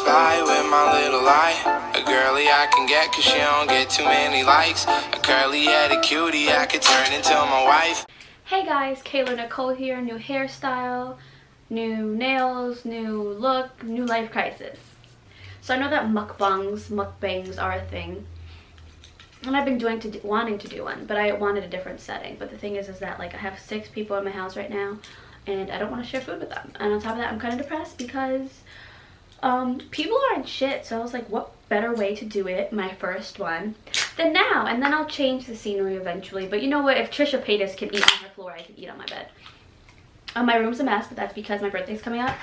spy with my little eye. A girly I can get cause she don't get too many likes. A curly-headed cutie I could turn into my wife. Hey guys, Kayla Nicole here. New hairstyle, new nails, new look, new life crisis. So I know that mukbangs are a thing. And I've been wanting to do one, but I wanted a different setting. But the thing is that like I have 6 people in my house right now and I don't want to share food with them. And on top of that, I'm kind of depressed because people aren't shit. So I was like, what better way to do it, my first one, than now? And then I'll change the scenery eventually. But you know what? If Trisha Paytas can eat on her floor, I can eat on my bed. My room's a mess, but that's because my birthday's coming up.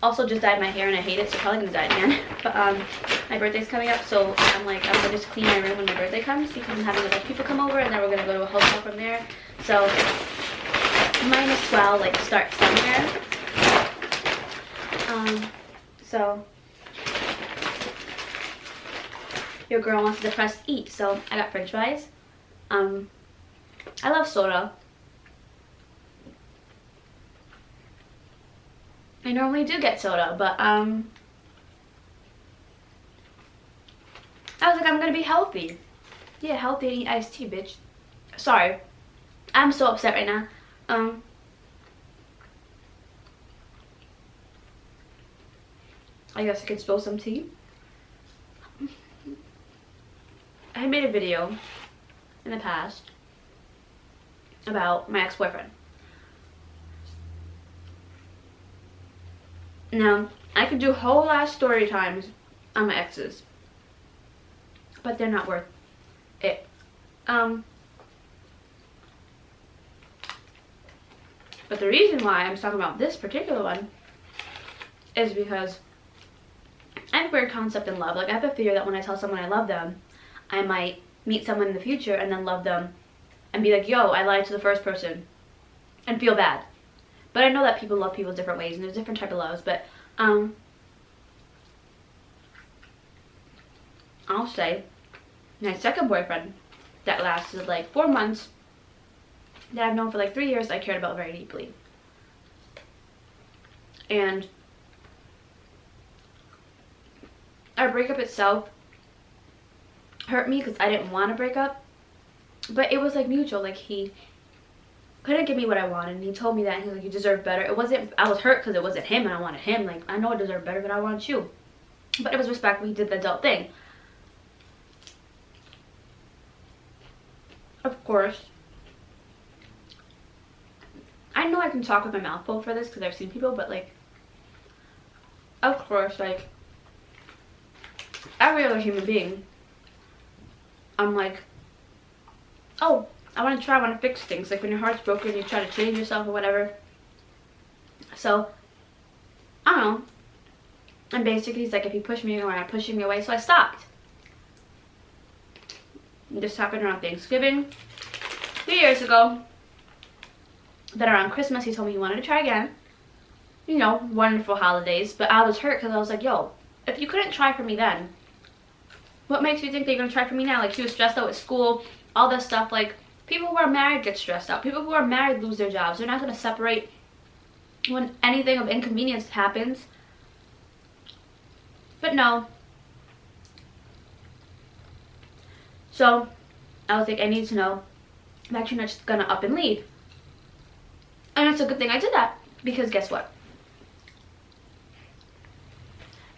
Also just dyed my hair and I hate it, so probably gonna dye it again. But my birthday's coming up, so I'm like, I'm gonna just clean my room when my birthday comes because I'm having a bunch of people come over and then we're gonna go to a hotel from there. So might as well like start somewhere. So your girl wants to depressed eat, so I got french fries. I love soda. I normally do get soda, but I was like, I'm gonna be healthy. Yeah, healthy and eat iced tea, bitch. Sorry. I'm so upset right now. I guess I could spill some tea. I made a video in the past about my ex-boyfriend. Now, I could do whole ass story times on my exes, but they're not worth it. But the reason why I'm talking about this particular one is because I have a weird concept in love. Like, I have a fear that when I tell someone I love them, I might meet someone in the future and then love them and be like, yo, I lied to the first person, and feel bad. But I know that people love people different ways and there's different type of loves, but I'll say my second boyfriend that lasted like 4 months, that I've known for like 3 years, I cared about very deeply. And our breakup itself hurt me because I didn't want to break up, but it was like mutual. Like, he couldn't give me what I wanted, and he told me that, and he was like, you deserve better. It wasn't, I was hurt because it wasn't him and I wanted him. Like, I know I deserve better, but I want you. But it was respectful. He did the adult thing. Of course, I know I can talk with my mouth full for this because I've seen people, but like, of course, like every other human being, I'm like, oh, I want to fix things. Like when your heart's broken, you try to change yourself or whatever. So, I don't know. And basically, he's like, if you push me away, I'm pushing me away. So I stopped. This happened around Thanksgiving 3 years ago. Then around Christmas, he told me he wanted to try again. You know, wonderful holidays. But I was hurt because I was like, yo, if you couldn't try for me then, what makes you think that you're going to try for me now? Like, she was stressed out with school, all this stuff. Like, people who are married get stressed out. People who are married lose their jobs. They're not going to separate when anything of inconvenience happens. But no. So, I was like, I need to know that you're not just going to up and leave. And it's a good thing I did that. Because guess what?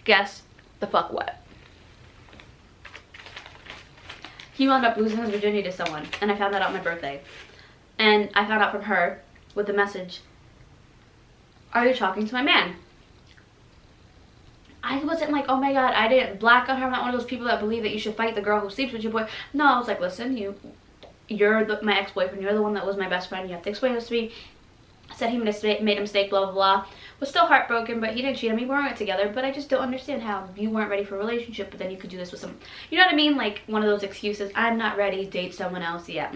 Guess the fuck what? He wound up losing his virginity to someone, and I found that out on my birthday. And I found out from her with the message, are you talking to my man? I wasn't like, oh my god, I didn't black on her. I'm not one of those people that believe that you should fight the girl who sleeps with your boy. No, I was like, listen, you're my ex-boyfriend. You're the one that was my best friend. You have to explain this to me. I said he made a mistake, blah, blah, blah. Was still heartbroken, but he didn't cheat on me. We weren't together, but I just don't understand how you weren't ready for a relationship, but then you could do this with someone. You know what I mean? Like, one of those excuses. I'm not ready. Date someone else. Yeah,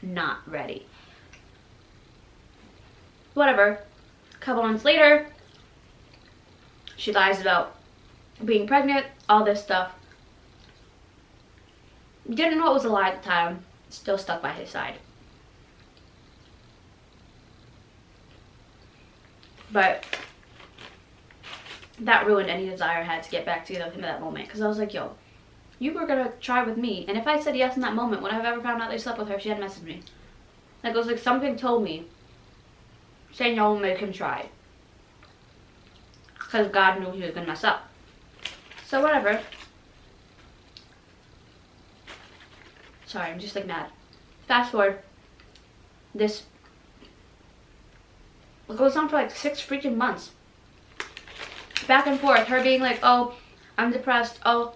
not ready. Whatever. A couple months later, she lies about being pregnant, all this stuff. Didn't know it was a lie at the time. Still stuck by his side. But that ruined any desire I had to get back together with him at that moment. Because I was like, yo, you were going to try with me. And if I said yes in that moment, would I have ever found out they slept with her if she hadn't messaged me? Like, it was like something told me, say no and make him try. Because God knew he was going to mess up. So whatever. Sorry, I'm just like mad. Fast forward. This goes on for like 6 freaking months. Back and forth. Her being like, oh, I'm depressed. Oh,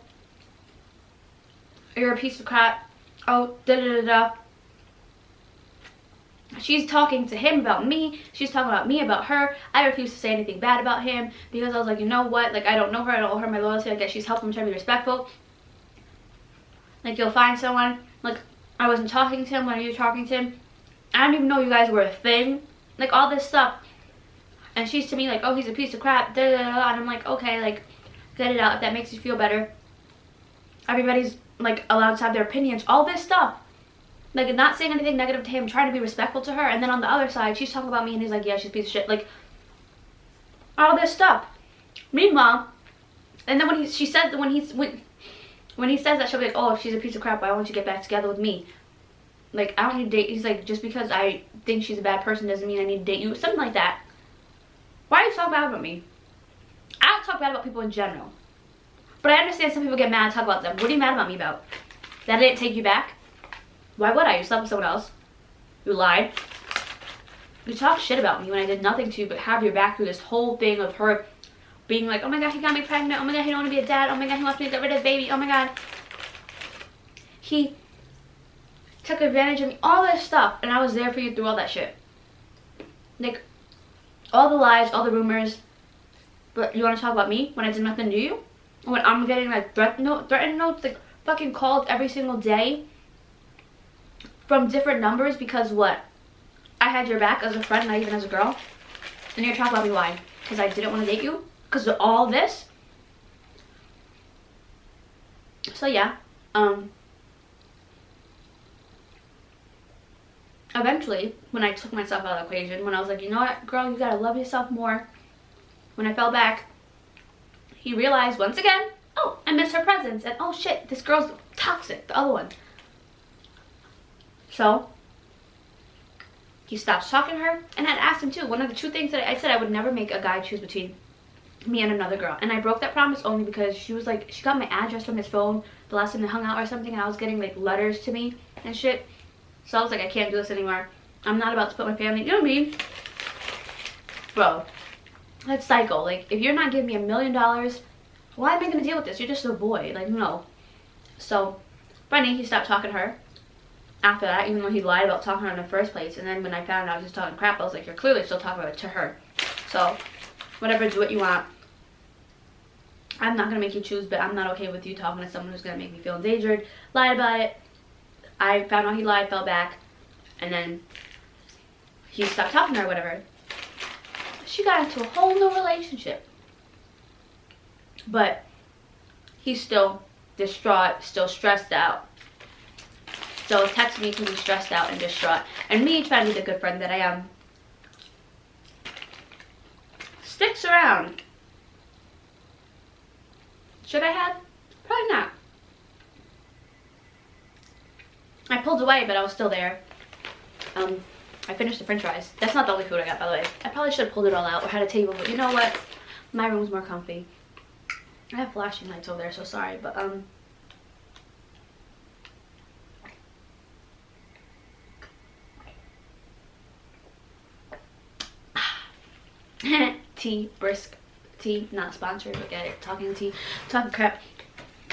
you're a piece of crap. Oh, da-da-da-da. She's talking to him about me. She's talking about me about her. I refuse to say anything bad about him because I was like, you know what? Like, I don't know her. I don't owe her my loyalty. I guess she's helping me try to be respectful. Like, you'll find someone. Like, I wasn't talking to him when you were talking to him. I didn't even know you guys were a thing. Like, all this stuff. And she's to me like, oh, he's a piece of crap. Da, da, da, da. And I'm like, okay, like, get it out if that makes you feel better. Everybody's, like, allowed to have their opinions. All this stuff. Like, not saying anything negative to him, trying to be respectful to her. And then on the other side, she's talking about me and he's like, yeah, she's a piece of shit. Like, all this stuff. Meanwhile, and then when he says that, she'll be like, oh, if she's a piece of crap, why won't you get back together with me? Like, I don't need to date. He's like, just because I think she's a bad person doesn't mean I need to date you. Something like that. Why are you talking bad about me? I don't talk bad about people in general. But I understand some people get mad and talk about them. What are you mad about me about? That I didn't take you back? Why would I? You slept with someone else. You lied. You talked shit about me when I did nothing to you but have your back through this whole thing of her being like, oh my god, he got me pregnant. Oh my god, he don't want to be a dad. Oh my god, he wants me to get rid of his baby. Oh my god. He took advantage of me. All this stuff. And I was there for you through all that shit. Like, all the lies, all the rumors. But you want to talk about me when I did nothing to you? When I'm getting like threatening notes, like fucking calls every single day from different numbers because what? I had your back as a friend, not even as a girl. And you're talking about me why? Because I didn't want to date you? Because of all this? So yeah. Eventually, when I took myself out of the equation, when I was like, you know what, girl, you gotta love yourself more. When I fell back, he realized once again, oh, I miss her presence. And oh shit, this girl's toxic, the other one. So, he stops talking to her. And I'd asked him too. One of the 2 things that I said, I would never make a guy choose between me and another girl. And I broke that promise only because she was like, she got my address from his phone the last time they hung out or something. And I was getting like letters to me and shit. So I was like, I can't do this anymore. I'm not about to put my family, you know what I mean? Bro, that's psycho. Like, if you're not giving me $1 million, why am I gonna deal with this? You're just a boy. Like, no. So, funny, he stopped talking to her after that, even though he lied about talking to her in the first place. And then when I found out I was just talking crap, I was like, you're clearly still talking about it to her. So, whatever, do what you want. I'm not gonna make you choose, but I'm not okay with you talking to someone who's gonna make me feel endangered. Lied about it. I found out he lied, fell back, and then he stopped talking to her or whatever. She got into a whole new relationship. But he's still distraught, still stressed out. So texting me can be stressed out and distraught. And me trying to be the good friend that I am. Sticks around. Should I have? Probably not. I pulled away, but I was still there. I finished the french fries. That's not the only food I got, by the way. I probably should have pulled it all out or had a table, but you know what? My room's more comfy. I have flashing lights over there, so sorry, but, tea, brisk tea, not sponsored, but get it. Talking crap.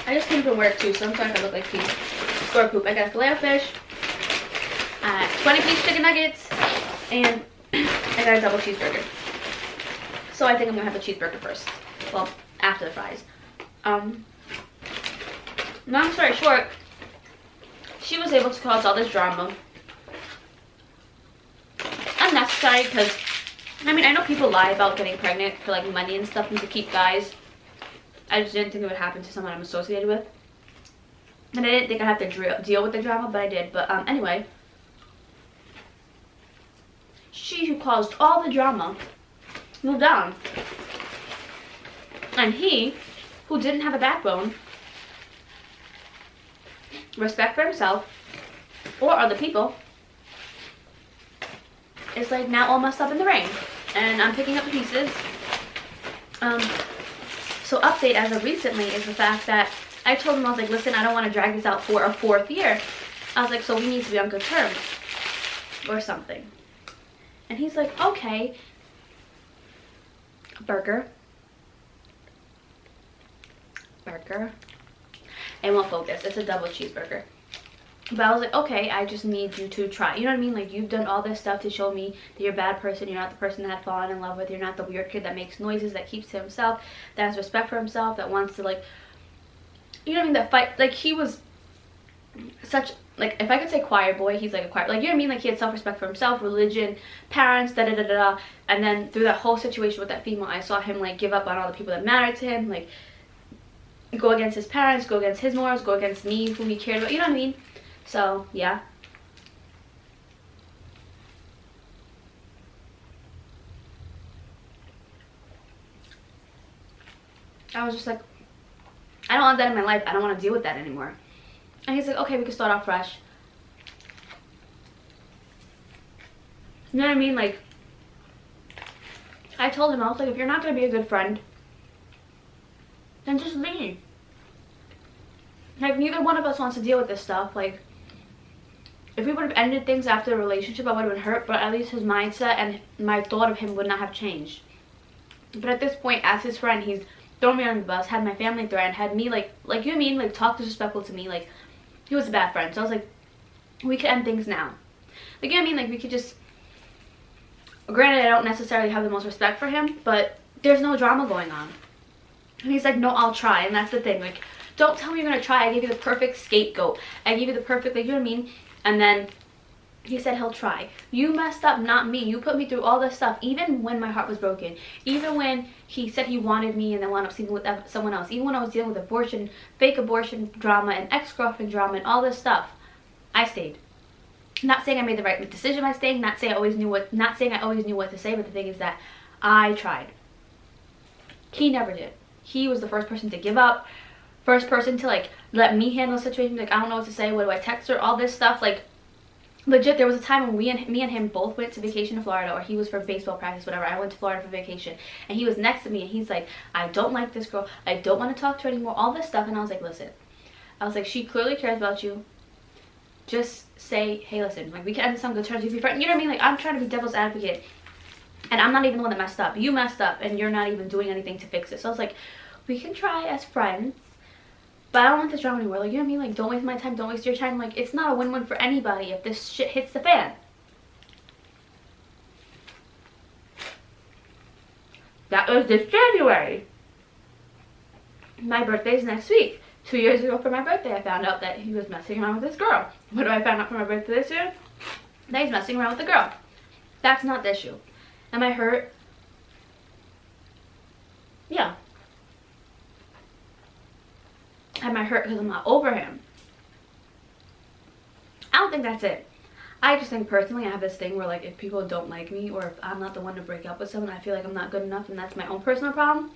I just came from work too, so I'm sorry if I look like pee. Or poop. I got a filet of fish, 20-piece chicken nuggets, and I got a double cheeseburger. So I think I'm gonna have a cheeseburger first. Well, after the fries. Long story short, she was able to cause all this drama. Unnecessary, because I mean, I know people lie about getting pregnant for like money and stuff and to keep guys. I just didn't think it would happen to someone I'm associated with. And I didn't think I'd have to deal with the drama, but I did. But anyway, she who caused all the drama moved on. And he, who didn't have a backbone, respect for himself or other people, is like now all messed up in the rain. And I'm picking up the pieces. So update as of recently is the fact that I told him, I was like, listen, I don't want to drag this out for a 4th year. I was like, so we need to be on good terms or something. And he's like, okay. Burger. It won't focus. It's a double cheeseburger. But I was like, okay, I just need you to try. You know what I mean? Like, you've done all this stuff to show me that you're a bad person. You're not the person that I'd fallen in love with. You're not the weird kid that makes noises, that keeps to himself, that has respect for himself, that wants to, like, you know what I mean? That fight. Like, he was such, like, if I could say choir boy, he's like a choir. Like, you know what I mean? Like, he had self-respect for himself, religion, parents, da-da-da-da-da. And then through that whole situation with that female, I saw him, like, give up on all the people that mattered to him. Like, go against his parents, go against his morals, go against me, who he cared about. You know what I mean? So, yeah. I was just like, I don't want that in my life. I don't want to deal with that anymore. And he's like, okay, we can start off fresh. You know what I mean? Like, I told him, I was like, if you're not going to be a good friend, then just leave. Like, neither one of us wants to deal with this stuff. Like, if we would have ended things after the relationship, I would have been hurt, but at least his mindset and my thought of him would not have changed. But at this point, as his friend, he's thrown me under the bus, had my family threatened, had me, like you know what I mean? Like, talk disrespectful to me. Like, he was a bad friend. So I was like, we could end things now. Like, you know what I mean? Like, we could just, granted, I don't necessarily have the most respect for him, but there's no drama going on. And he's like, no, I'll try. And that's the thing. Like, don't tell me you're going to try. I gave you the perfect scapegoat. I gave you the perfect, like, you know what I mean? And then he said he'll try. You messed up, not me. You put me through all this stuff, even when my heart was broken. Even when he said he wanted me and then wound up sleeping with someone else. Even when I was dealing with abortion, fake abortion drama and ex-girlfriend drama and all this stuff. I stayed. Not saying I made the right decision by staying. Not saying I always knew what to say. But the thing is that I tried. He never did. He was the first person to give up. First person to, like, let me handle the situation. Like, I don't know what to say. What do I text her? All this stuff. Like, legit, there was a time when me and him both went to vacation to Florida, or he was for baseball practice, whatever. I went to Florida for vacation, and he was next to me, and he's like, I don't like this girl. I don't want to talk to her anymore. All this stuff. And I was like, listen. I was like, she clearly cares about you. Just say, hey, listen. Like, we can end this on good terms. You be friends. You know what I mean? Like, I'm trying to be devil's advocate, and I'm not even the one that messed up. You messed up, and you're not even doing anything to fix it. So I was like, we can try as friends. But I don't want this drama anymore. Like, you know what I mean? Like, don't waste my time. Don't waste your time. Like, it's not a win-win for anybody if this shit hits the fan. That was this January. My birthday's next week. 2 years ago for my birthday, I found out that he was messing around with this girl. What do I find out for my birthday this year? That he's messing around with the girl. That's not the issue. Am I hurt? Yeah. Am I hurt because I'm not over him? I don't think that's it. I just think personally I have this thing where, like, if people don't like me or if I'm not the one to break up with someone, I feel like I'm not good enough, and that's my own personal problem.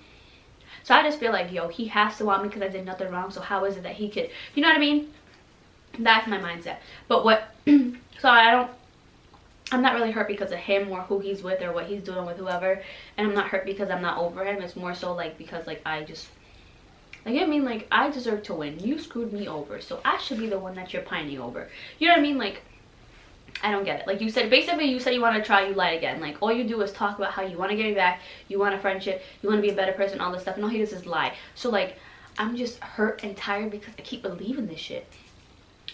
So I just feel like, yo, he has to want me because I did nothing wrong, so how is it that he could, you know what I mean? That's my mindset. But what, so I'm not really hurt because of him or who he's with or what he's doing with whoever, and I'm not hurt because I'm not over him. It's more so, like, because, like, I just, like, you know what I mean? Like, I deserve to win. You screwed me over, so I should be the one that you're pining over. You know what I mean? Like, I don't get it. Like, you said, basically, you said you want to try, you lied again. Like, all you do is talk about how you want to get me back, you want a friendship, you want to be a better person, all this stuff, and all he does is lie. So, like, I'm just hurt and tired because I keep believing this shit.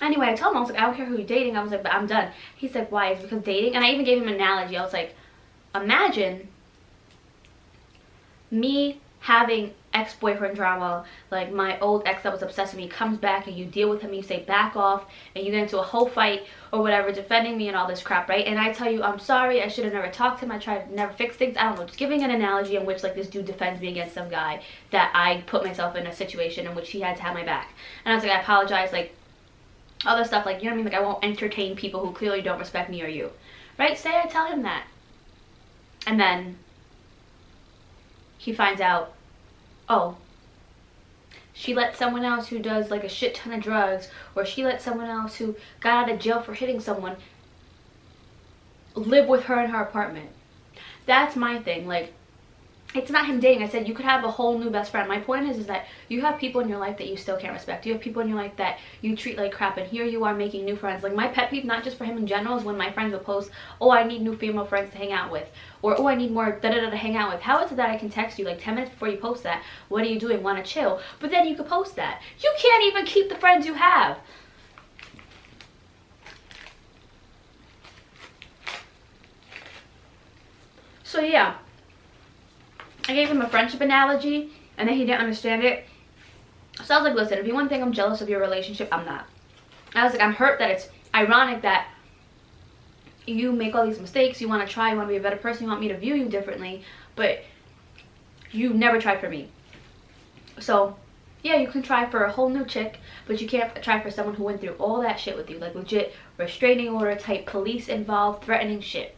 Anyway, I told him, I was like, I don't care who you're dating. I was like, but I'm done. He's like, why? It's because dating? And I even gave him an analogy. I was like, imagine me having ex-boyfriend drama, like my old ex that was obsessed with me comes back and you deal with him, you say back off, and you get into a whole fight or whatever defending me and all this crap, right? And I tell you, I'm sorry, I should have never talked to him, I tried to never fix things, I don't know, just giving an analogy in which, like, this dude defends me against some guy that I put myself in a situation in which he had to have my back. And I was like, I apologize, like, all this stuff, like, you know what I mean? Like, I won't entertain people who clearly don't respect me or you, right? Say I tell him that, and then he finds out, oh, she let someone else who does like a shit ton of drugs, or she let someone else who got out of jail for hitting someone live with her in her apartment. That's my thing. Like, it's not him dating. I said you could have a whole new best friend. My point is that you have people in your life that you still can't respect. You have people in your life that you treat like crap, and here you are making new friends. Like, my pet peeve, not just for him in general, is when my friends will post, oh, I need new female friends to hang out with, or oh, I need more da-da-da to hang out with. How is it that I can text you like 10 minutes before you post that, what are you doing, want to chill? But then you could post that. You can't even keep the friends you have. So yeah, I gave him a friendship analogy, and then he didn't understand it. So I was like, listen, if you want to think I'm jealous of your relationship, I'm not. I was like, I'm hurt that it's ironic that you make all these mistakes, you want to try, you want to be a better person, you want me to view you differently, but you never tried for me. So yeah, you can try for a whole new chick, but you can't try for someone who went through all that shit with you, like legit restraining order type, police involved, threatening shit.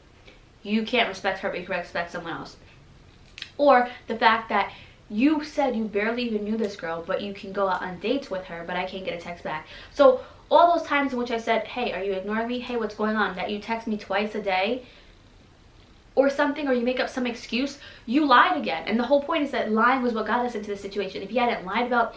You can't respect her, but you can respect someone else. Or the fact that you said you barely even knew this girl, but you can go out on dates with her, but I can't get a text back. So all those times in which I said, hey, are you ignoring me? Hey, what's going on? That you text me twice a day or something, or you make up some excuse, you lied again. And the whole point is that lying was what got us into this situation. If you hadn't lied about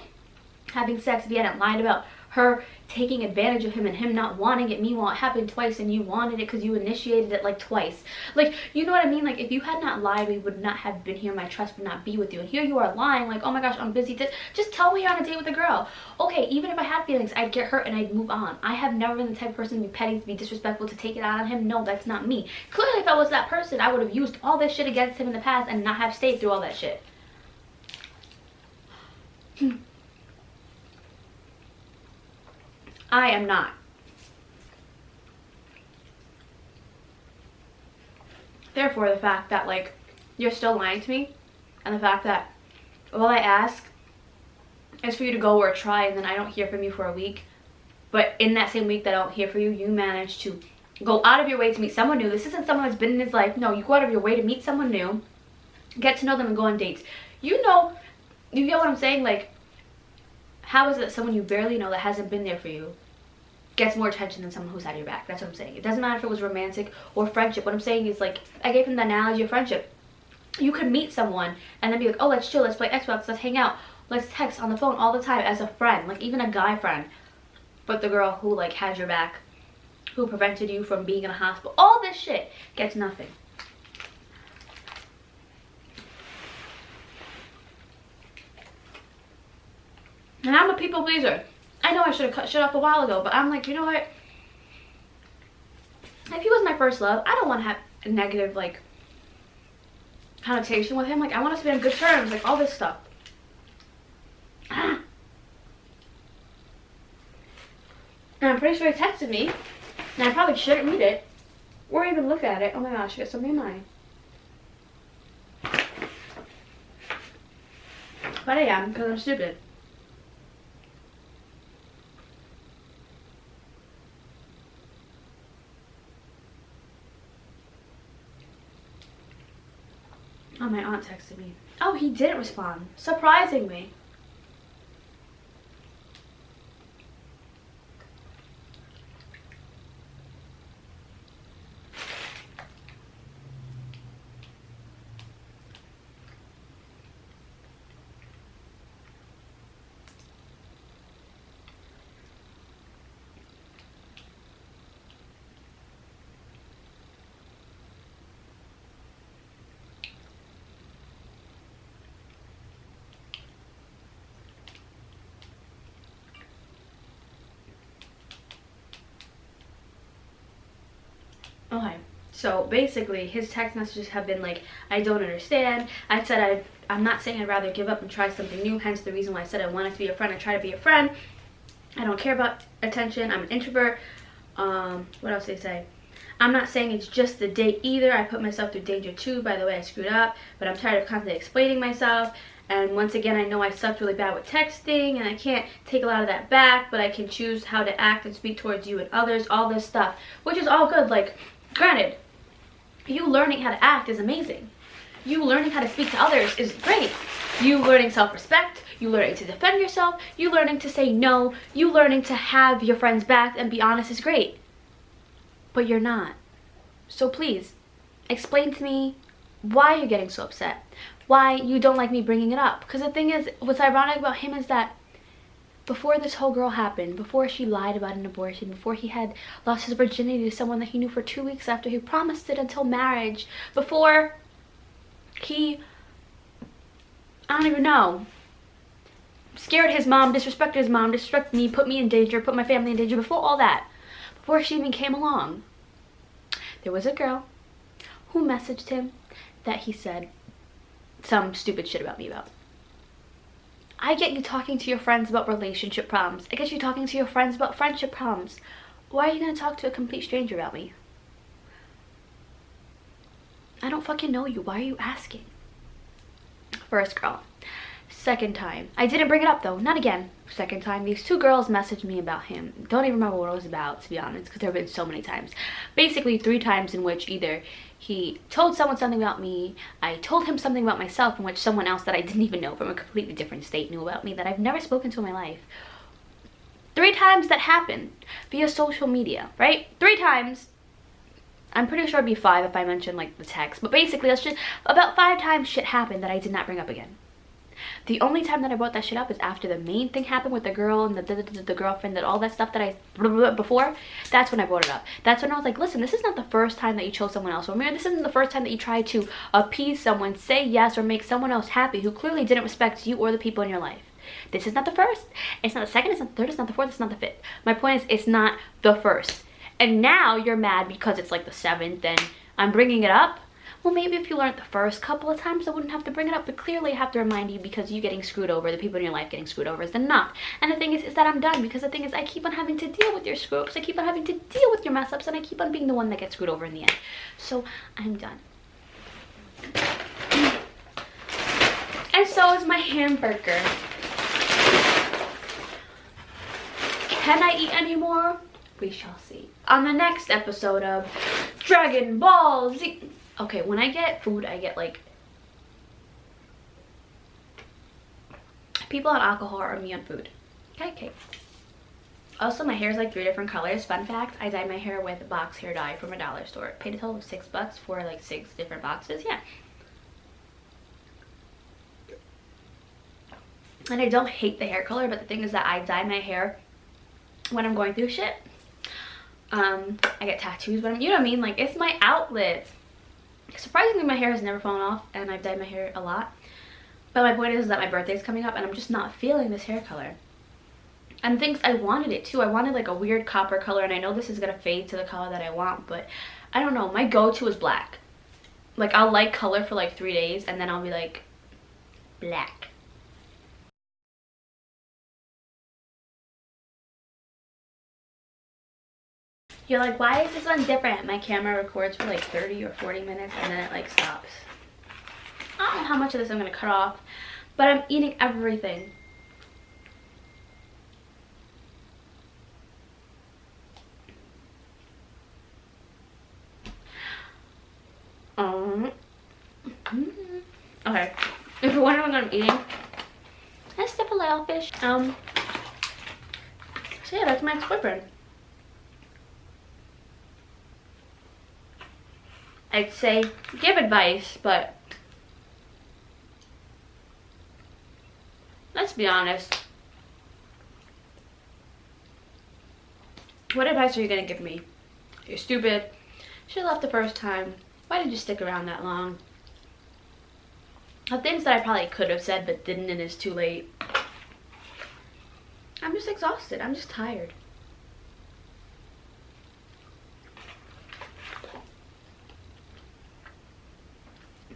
having sex, if you hadn't lied about her taking advantage of him and him not wanting it, meanwhile it happened twice and you wanted it because you initiated it like twice. Like, you know what I mean? Like, if you had not lied, we would not have been here. My trust would not be with you. And here you are lying like, oh my gosh, I'm busy. Just tell me you're on a date with a girl. Okay, even if I had feelings, I'd get hurt and I'd move on. I have never been the type of person to be petty, to be disrespectful, to take it out on him. No, that's not me. Clearly, if I was that person, I would have used all this shit against him in the past and not have stayed through all that shit. I am not. Therefore, the fact that, like, you're still lying to me, and the fact that all I ask is for you to go or try, and then I don't hear from you for a week, but in that same week that I don't hear from you, you manage to go out of your way to meet someone new. This isn't someone that's been in his life. No, you go out of your way to meet someone new, get to know them, and go on dates. You know, you get what I'm saying? Like, how is it someone you barely know that hasn't been there for you gets more attention than someone who's had your back? That's what I'm saying. It doesn't matter if it was romantic or friendship. What I'm saying is, like, I gave him the analogy of friendship. You could meet someone and then be like, oh, let's chill, let's play Xbox, let's hang out, let's text on the phone all the time as a friend, like even a guy friend. But the girl who, like, had your back, who prevented you from being in a hospital, all this shit gets nothing. And I'm a people pleaser. I know I should have cut shit off a while ago, but I'm like, you know what? If he was my first love, I don't want to have a negative, like, connotation with him. Like, I want us to be on good terms, like, all this stuff. And I'm pretty sure he texted me, and I probably shouldn't read it, or even look at it. Oh my gosh, I got something in mind. But I am, because I'm stupid. Oh, my aunt texted me. Oh, he didn't respond. Surprising me. Okay, so basically his text messages have been like, I don't understand. I said I'm not saying I'd rather give up and try something new, hence the reason why I said I wanted to be a friend. I try to be a friend. I don't care about attention. I'm an introvert. What else did they say? I'm not saying it's just the date either. I put myself through danger too. By the way, I screwed up, but I'm tired of constantly explaining myself. And once again, I know I sucked really bad with texting, and I can't take a lot of that back, but I can choose how to act and speak towards you and others, all this stuff, which is all good. Like, granted, you learning how to act is amazing. You learning how to speak to others is great. You learning self-respect, you learning to defend yourself, you learning to say no, you learning to have your friends back and be honest is great. But you're not. So please, explain to me why you're getting so upset. Why you don't like me bringing it up. Because the thing is, what's ironic about him is that before this whole girl happened, before she lied about an abortion, before he had lost his virginity to someone that he knew for 2 weeks after he promised it until marriage, before he, I don't even know, scared his mom, disrespected me, put me in danger, put my family in danger, before all that, before she even came along, there was a girl who messaged him that he said some stupid shit about me about. I get you talking to your friends about relationship problems. I get you talking to your friends about friendship problems. Why are you gonna talk to a complete stranger about me? I don't fucking know you. Why are you asking? First girl. Second time. I didn't bring it up though. Not again. Second time. These 2 girls messaged me about him. Don't even remember what it was about, to be honest, because there have been so many times. Basically 3 times in which either he told someone something about me, I told him something about myself, in which someone else that I didn't even know from a completely different state knew about me, that I've never spoken to in my life. 3 times that happened via social media, right? 3 times. I'm pretty sure it'd be 5 if I mentioned like the text, but basically that's just about 5 times shit happened that I did not bring up again. The only time that I brought that shit up is after the main thing happened with the girl and the girlfriend, that all that stuff that I before. That's when I brought it up. That's when I was like, listen, this is not the first time that you chose someone else. Remember, this isn't the first time that you tried to appease someone, say yes, or make someone else happy who clearly didn't respect you or the people in your life. This is not the first. It's not the second. It's not the third. It's not the fourth. It's not the fifth. My point is, it's not the first. And now you're mad because it's like the 7th and I'm bringing it up. Well, maybe if you learned the first couple of times, I wouldn't have to bring it up. But clearly I have to remind you, because you getting screwed over, the people in your life getting screwed over is enough. And the thing is that I'm done, because the thing is I keep on having to deal with your screw-ups. I keep on having to deal with your mess-ups, and I keep on being the one that gets screwed over in the end. So I'm done. And so is my hamburger. Can I eat any more? We shall see. On the next episode of Dragon Ball Z. Okay, when I get food, I get like people on alcohol or me on food. Okay. Also, my hair is like 3 different colors. Fun fact, I dyed my hair with box hair dye from a dollar store. Paid a total of $6 for like 6 different boxes. Yeah. And I don't hate the hair color, but the thing is that I dye my hair when I'm going through shit. I get tattoos when I'm, you know what I mean? Like, it's my outlet. Surprisingly, my hair has never fallen off, and I've dyed my hair a lot. But my point is that my birthday's coming up, and I'm just not feeling this hair color. And things, I wanted it too. I wanted like a weird copper color, and I know this is gonna fade to the color that I want, but I don't know. My go-to is black. Like, I'll like color for like 3 days, and then I'll be like, black. You're like, why is this one different? My camera records for like 30 or 40 minutes and then it like stops. I don't know how much of this I'm gonna cut off, but I'm eating everything. Okay, if you're wondering what I'm eating, that's the filet-o-fish. So yeah, that's my ex-boyfriend. I'd say give advice, but let's be honest. What advice are you gonna give me? You're stupid. Should have left the first time. Why did you stick around that long? The things that I probably could have said but didn't, and it's too late. I'm just exhausted. I'm just tired.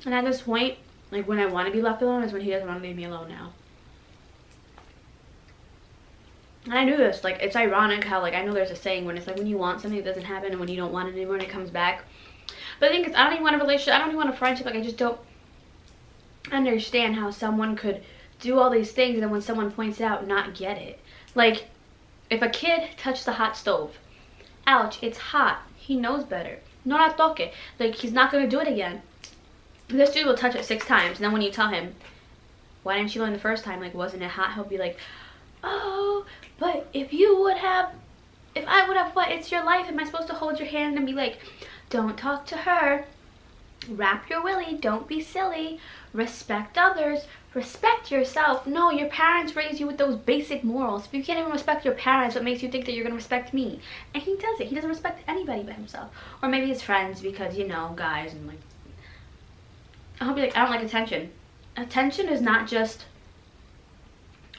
And at this point, like, when I want to be left alone is when he doesn't want to leave me alone now. And I knew this. Like, it's ironic how, like, I know there's a saying when it's like, when you want something, it doesn't happen, and when you don't want it anymore, and it comes back. But the thing is, I don't even want a relationship. I don't even want a friendship. Like, I just don't understand how someone could do all these things, and then when someone points it out, not get it. Like, if a kid touched the hot stove, ouch, it's hot. He knows better. No la toque. Like, he's not going to do it again. This dude will touch it 6 times, and then when you tell him, why didn't you learn the first time, like, wasn't it hot, he'll be like, oh, but if I would have, what, it's your life, am I supposed to hold your hand and be like, don't talk to her, wrap your willy, don't be silly, respect others, respect yourself. No, your parents raised you with those basic morals. If you can't even respect your parents, what makes you think that you're gonna respect me? And he does it. He doesn't respect anybody but himself, or maybe his friends, because, you know, guys, and like, I'll be like, I don't like attention. Attention is not just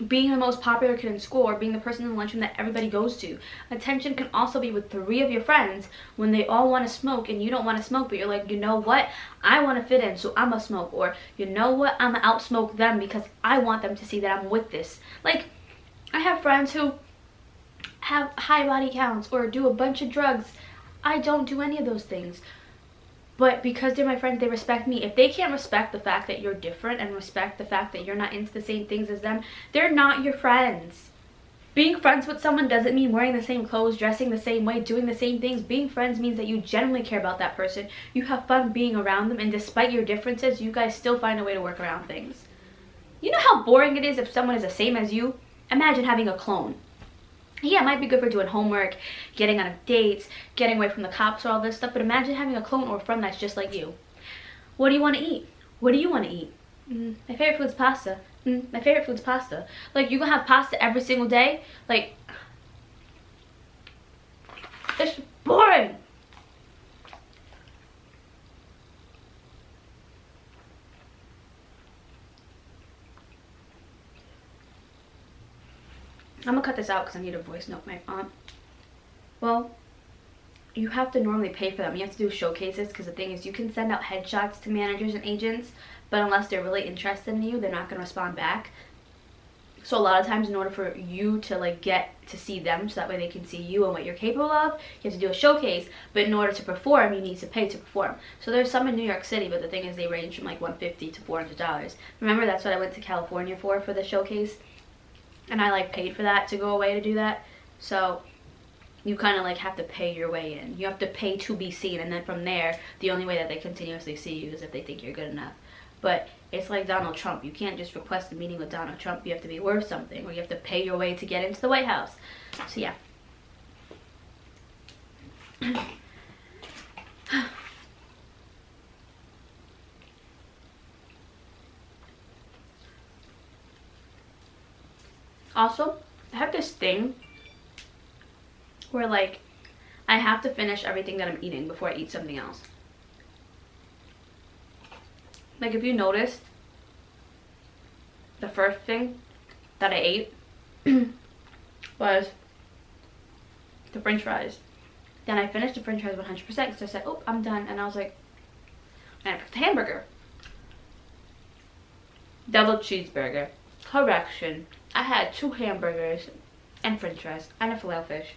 being the most popular kid in school or being the person in the lunchroom that everybody goes to. Attention can also be with 3 of your friends when they all want to smoke and you don't want to smoke, but you're like, you know what, I want to fit in, so I'm gonna smoke. Or, you know what, I'm gonna outsmoke them because I want them to see that I'm with this. Like, I have friends who have high body counts or do a bunch of drugs. I don't do any of those things. But because they're my friends, they respect me. If they can't respect the fact that you're different and respect the fact that you're not into the same things as them, they're not your friends. Being friends with someone doesn't mean wearing the same clothes, dressing the same way, doing the same things. Being friends means that you genuinely care about that person. You have fun being around them, and despite your differences, you guys still find a way to work around things. You know how boring it is if someone is the same as you? Imagine having a clone. Yeah, it might be good for doing homework, getting on dates, getting away from the cops or all this stuff, but imagine having a clone or a friend that's just like you. What do you want to eat? What do you want to eat? My favorite food's pasta. My favorite food's pasta. Like, you gonna have pasta every single day? Like, it's boring. I'm gonna cut this out because I need a voice note my aunt. Well, you have to normally pay for them. You have to do showcases because the thing is, you can send out headshots to managers and agents, but unless they're really interested in you, they're not gonna respond back. So a lot of times, in order for you to like get to see them, so that way they can see you and what you're capable of, you have to do a showcase. But in order to perform, you need to pay to perform. So there's some in New York City, but the thing is, they range from like $150 to $400. Remember, that's what I went to California for the showcase. And I like paid for that to go away to do that. So you kind of like have to pay your way in. You have to pay to be seen, and then from there, the only way that they continuously see you is if they think you're good enough. But it's like Donald Trump. You can't just request a meeting with Donald Trump. You have to be worth something, or you have to pay your way to get into the White House. So yeah. Also, I have this thing where like I have to finish everything that I'm eating before I eat something else. Like, if you noticed, the first thing that I ate was the french fries. Then I finished the french fries 100% because I said, oh, I'm done. And I was like, and I picked the hamburger. Double cheeseburger. Correction. I had 2 hamburgers and french fries and a filet-o-fish.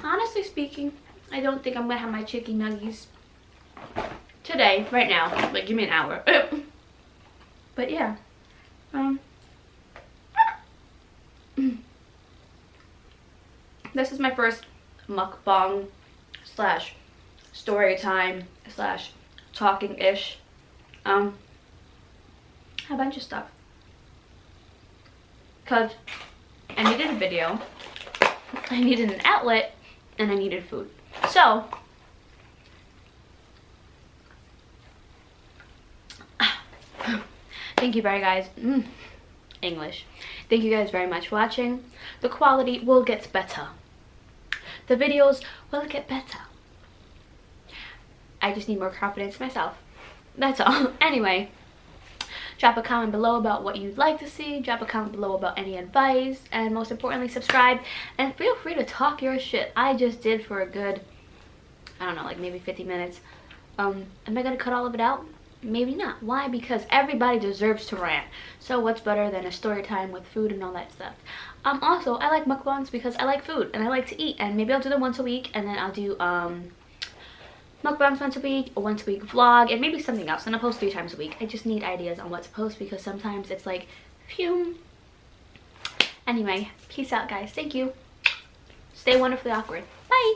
Honestly speaking, I don't think I'm gonna have my chicken nuggies today, right now. Like, give me an hour. But yeah. This is my first mukbang slash story time slash talking-ish. A bunch of stuff. Because I needed a video, I needed an outlet, and I needed food. So, thank you very guys. English. Thank you guys very much for watching. The quality will get better. The videos will get better. I just need more confidence myself. That's all. Anyway, drop a comment below about what you'd like to see. Drop a comment below about any advice. And most importantly, subscribe. And feel free to talk your shit. I just did for a good, I don't know, like maybe 50 minutes. Am I going to cut all of it out? Maybe not. Why? Because everybody deserves to rant. So what's better than a story time with food and all that stuff? Also, I like mukbangs because I like food and I like to eat. And maybe I'll do them once a week. And then I'll do mukbangs once a week, a once a week vlog, and maybe something else. And I'll post 3 times a week. I just need ideas on what to post because sometimes it's like, phew. Anyway, peace out guys. Thank you. Stay wonderfully awkward. Bye.